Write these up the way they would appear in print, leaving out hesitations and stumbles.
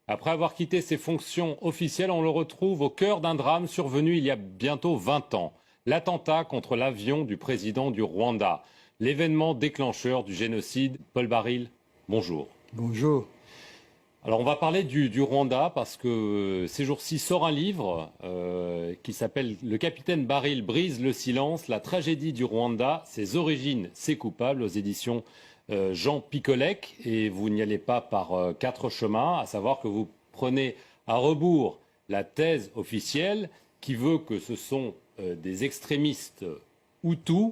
Après avoir quitté ses fonctions officielles, on le retrouve au cœur d'un drame survenu il y a bientôt 20 ans. L'attentat contre l'avion du président du Rwanda. L'événement déclencheur du génocide. Paul Baril, bonjour. Bonjour. Alors on va parler du Rwanda parce que ces jours-ci sort un livre qui s'appelle Le capitaine Baril brise le silence, la tragédie du Rwanda, ses origines, ses coupables, aux éditions Jean Picolec. Et vous n'y allez pas par quatre chemins, à savoir que vous prenez à rebours la thèse officielle qui veut que ce sont des extrémistes Hutus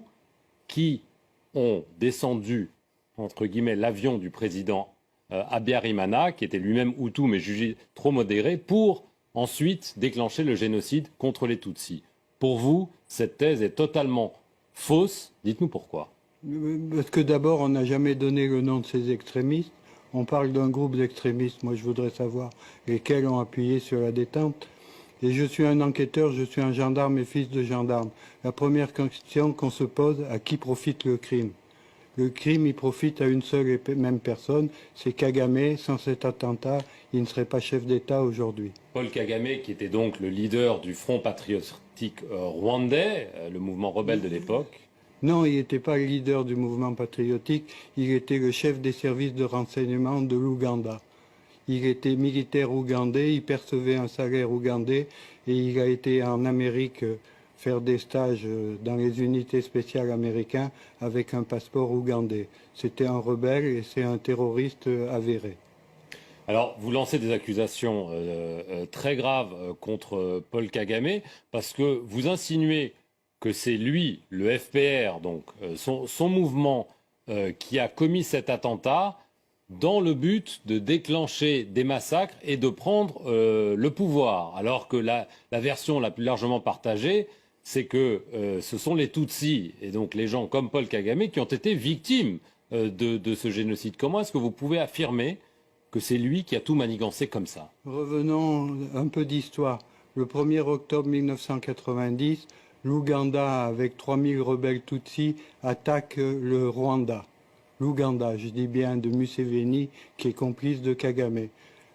qui ont descendu, entre guillemets, l'avion du président Habyarimana, qui était lui-même Hutu mais jugé trop modéré, pour ensuite déclencher le génocide contre les Tutsis. Pour vous, cette thèse est totalement fausse. Dites-nous pourquoi. Parce que d'abord, on n'a jamais donné le nom de ces extrémistes. On parle d'un groupe d'extrémistes. Moi, je voudrais savoir lesquels ont appuyé sur la détente. Et je suis un enquêteur, je suis un gendarme et fils de gendarme. La première question qu'on se pose, à qui profite le crime ? Le crime, il profite à une seule et même personne, c'est Kagame. Sans cet attentat, il ne serait pas chef d'État aujourd'hui. Paul Kagame, qui était donc le leader du Front patriotique rwandais, le mouvement rebelle de l'époque. Non, il n'était pas le leader du mouvement patriotique, il était le chef des services de renseignement de l'Ouganda. Il était militaire ougandais, il percevait un salaire ougandais et il a été en Amérique faire des stages dans les unités spéciales américaines avec un passeport ougandais. C'était un rebelle et c'est un terroriste avéré. Alors, vous lancez des accusations très graves contre Paul Kagame parce que vous insinuez que c'est lui, le FPR, donc son mouvement, qui a commis cet attentat dans le but de déclencher des massacres et de prendre le pouvoir. Alors que la version la plus largement partagée, c'est que ce sont les Tutsis, et donc les gens comme Paul Kagame, qui ont été victimes de ce génocide. Comment est-ce que vous pouvez affirmer que c'est lui qui a tout manigancé comme ça? Revenons un peu d'histoire. Le 1er octobre 1990, l'Ouganda, avec 3000 rebelles Tutsis, attaque le Rwanda. L'Ouganda, je dis bien, de Museveni, qui est complice de Kagame.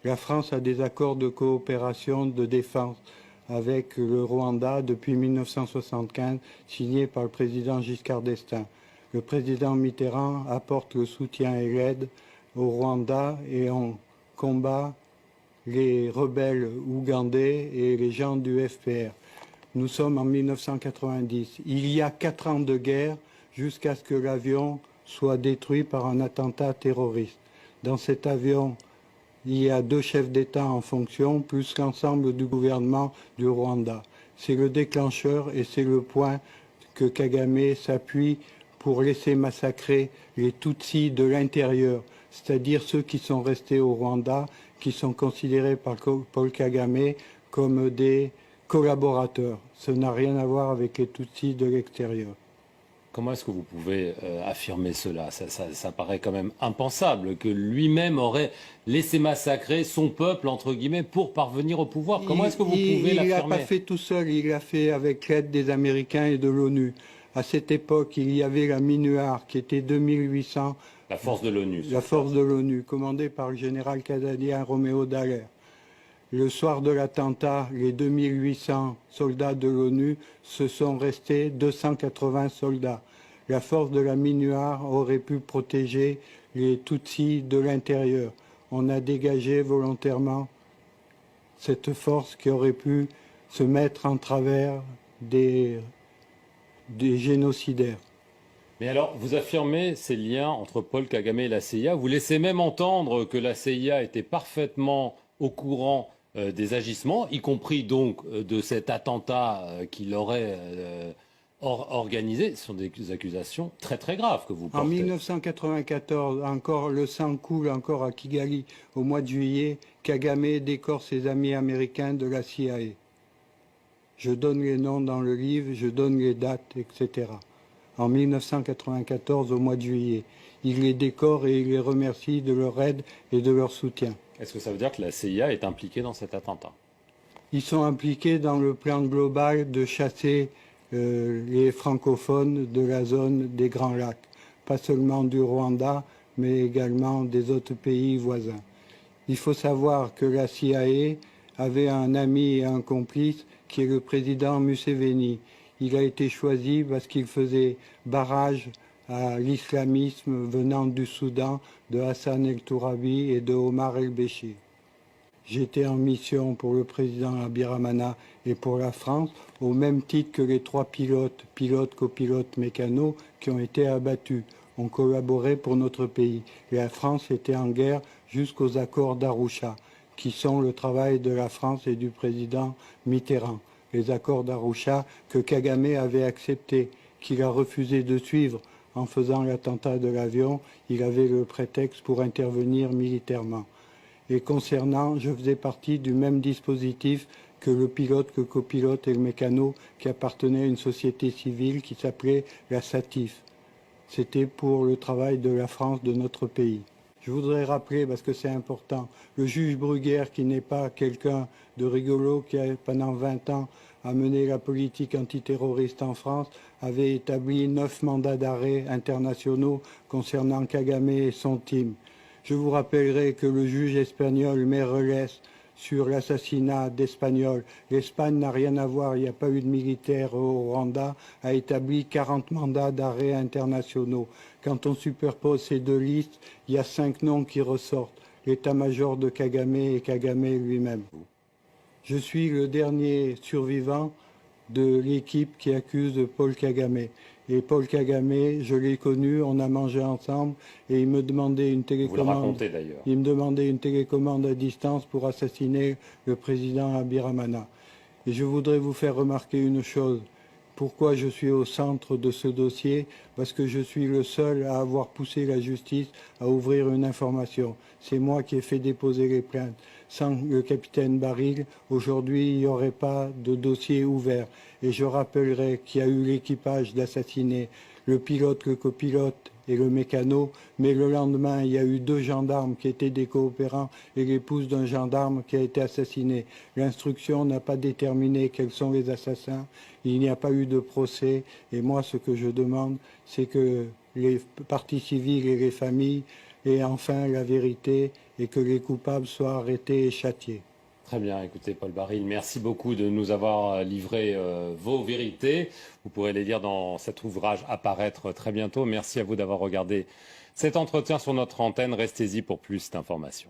La France a des accords de coopération de défense avec le Rwanda depuis 1975, signés par le président Giscard d'Estaing. Le président Mitterrand apporte le soutien et l'aide au Rwanda et on combat les rebelles ougandais et les gens du FPR. Nous sommes en 1990. Il y a 4 ans de guerre jusqu'à ce que l'avion soit détruit par un attentat terroriste. Dans cet avion, il y a 2 chefs d'État en fonction, plus l'ensemble du gouvernement du Rwanda. C'est le déclencheur et c'est le point que Kagame s'appuie pour laisser massacrer les Tutsis de l'intérieur, c'est-à-dire ceux qui sont restés au Rwanda, qui sont considérés par Paul Kagame comme des collaborateurs. Ça n'a rien à voir avec les Tutsis de l'extérieur. Comment est-ce que vous pouvez affirmer cela? Ça paraît quand même impensable que lui-même aurait laissé massacrer son peuple, entre guillemets, pour parvenir au pouvoir. Comment est-ce que vous pouvez l'affirmer? Il l'a pas fait tout seul, il l'a fait avec l'aide des Américains et de l'ONU. À cette époque, il y avait la MINUAR qui était 2800. La force de l'ONU. La force de l'ONU, commandée par le général canadien Roméo Dallaire. Le soir de l'attentat, les 2800 soldats de l'ONU se sont restés 280 soldats. La force de la MINUAR aurait pu protéger les Tutsis de l'intérieur. On a dégagé volontairement cette force qui aurait pu se mettre en travers des génocidaires. Mais alors, vous affirmez ces liens entre Paul Kagame et la CIA. Vous laissez même entendre que la CIA était parfaitement au courant des agissements, y compris donc de cet attentat qu'il aurait organisé. Ce sont des accusations très très graves que vous portez. En 1994, encore le sang coule encore à Kigali. Au mois de juillet, Kagame décore ses amis américains de la CIA. Je donne les noms dans le livre, je donne les dates, etc. En 1994, au mois de juillet. Il les décore et il les remercie de leur aide et de leur soutien. Est-ce que ça veut dire que la CIA est impliquée dans cet attentat? Ils sont impliqués dans le plan global de chasser les francophones de la zone des Grands Lacs. Pas seulement du Rwanda, mais également des autres pays voisins. Il faut savoir que la CIA avait un ami et un complice qui est le président Museveni. Il a été choisi parce qu'il faisait barrage à l'islamisme venant du Soudan, de Hassan el-Tourabi et de Omar el-Béchir. J'étais en mission pour le président Abiramana et pour la France, au même titre que les 3 pilotes, copilotes, mécanos, qui ont été abattus. On collaborait pour notre pays. La France était en guerre jusqu'aux accords d'Arusha, qui sont le travail de la France et du président Mitterrand. Les accords d'Arusha que Kagame avait acceptés, qu'il a refusé de suivre en faisant l'attentat de l'avion. Il avait le prétexte pour intervenir militairement. Et concernant, je faisais partie du même dispositif que le pilote, que copilote et le mécano qui appartenait à une société civile qui s'appelait la SATIF. C'était pour le travail de la France, de notre pays. Je voudrais rappeler, parce que c'est important, le juge Bruguière, qui n'est pas quelqu'un de rigolo, qui a pendant 20 ans a mené la politique antiterroriste en France, avait établi 9 mandats d'arrêt internationaux concernant Kagame et son team. Je vous rappellerai que le juge espagnol Meirelles, sur l'assassinat d'Espagnols, l'Espagne n'a rien à voir, il n'y a pas eu de militaire au Rwanda, a établi 40 mandats d'arrêt internationaux. Quand on superpose ces 2 listes, il y a 5 noms qui ressortent, l'état-major de Kagame et Kagame lui-même. Je suis le dernier survivant de l'équipe qui accuse Paul Kagame. Et Paul Kagame, je l'ai connu, on a mangé ensemble et il me demandait une télécommande. Vous le racontez d'ailleurs. Il me demandait une télécommande à distance pour assassiner le président Abiramana. Et je voudrais vous faire remarquer une chose. Pourquoi je suis au centre de ce dossier? Parce que je suis le seul à avoir poussé la justice à ouvrir une information. C'est moi qui ai fait déposer les plaintes. Sans le capitaine Baril, aujourd'hui, il n'y aurait pas de dossier ouvert. Et je rappellerai qu'il y a eu l'équipage d'assassiner le pilote, le copilote et le mécano, mais le lendemain, il y a eu 2 gendarmes qui étaient des coopérants et l'épouse d'un gendarme qui a été assassiné. L'instruction n'a pas déterminé quels sont les assassins, il n'y a pas eu de procès, et moi, ce que je demande, c'est que les parties civiles et les familles aient enfin la vérité et que les coupables soient arrêtés et châtiés. Très bien, écoutez Paul Baril, merci beaucoup de nous avoir livré vos vérités. Vous pourrez les lire dans cet ouvrage à paraître très bientôt. Merci à vous d'avoir regardé cet entretien sur notre antenne. Restez-y pour plus d'informations.